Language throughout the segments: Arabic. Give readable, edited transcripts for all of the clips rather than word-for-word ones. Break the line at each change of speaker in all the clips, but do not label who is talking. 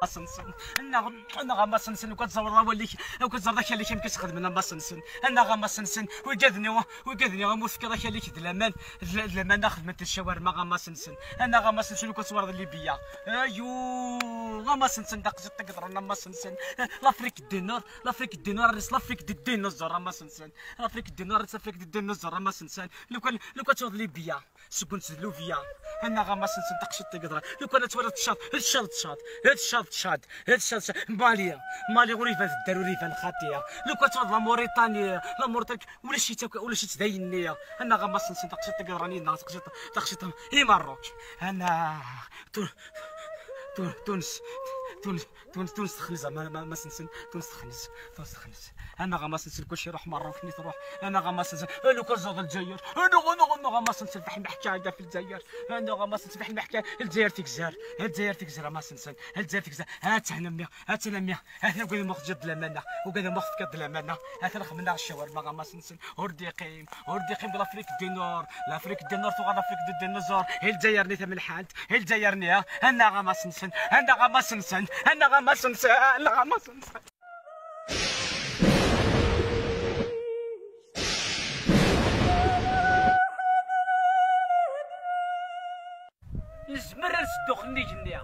سنسن انا غما سنسن وكتزور وليك وكتزور ذاك اللي كان كيخدم لنا ما سنسن انا غما سنسن وقادني غموت كذاك اللي كدلامان زلامان ناخذ من الشاورما غما سنسن انا غما سنسن وكتصور اللي بيا ايوا غما سنسن داك تقدر انا ما سنسن لافريك دينار لافريك دينار غما سنسن لافريك دينار ما سنسن لو كتشوف لي بيا سكون تزلو فيا انا غما سنسن داك تقدر لو كانت تورد الشاط مالي وريفان الدار وريفان خاطيه لو كتوض لا موريتانيا ولا شي تداينيا انا غما سنسن داك تقدر راني داك هي مروك انا تونس تخنز ما سنسن تونس تخنز انا غما سنسن كلشي يروح مره وفني تروح انا غما سنسن لو كنزوض الجزائر انا غما سنسن فحال حكايه في الجزائر انا غما سنسن فحال حكايه الجزائر تكزار ما سنسن الجزائر تكزار هات هنا وكذا ماخذ جد الامانه وكذا ماخذ كد الامانه هات خمنا الشاورما غما سنسن وردي قيم لافريك دينار تو لافريك دينار هي الجزائر نيت من حد هي الجزائر نيا انا غما سنسن الزمر نسدو خني جنيا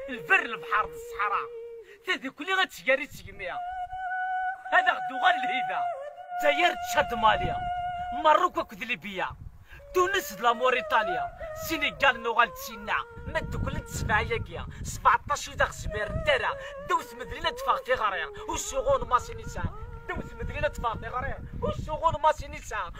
البر البحر الصحراء تهدي كلي غتسكاري تسقميا هذا غدو غير الهيبه جزائر تشاد ماليا مروكو كذليبيا تونس لا موريتانيا السنغال نوغال تسينا مد كل تسمعيا كيا 17 داغ زمير دارا دوس مدرينا تفاقتي غاريا والشغون ماسينيسا دوس مدرينا تفاقتي غاريا والشغون ماسينيسا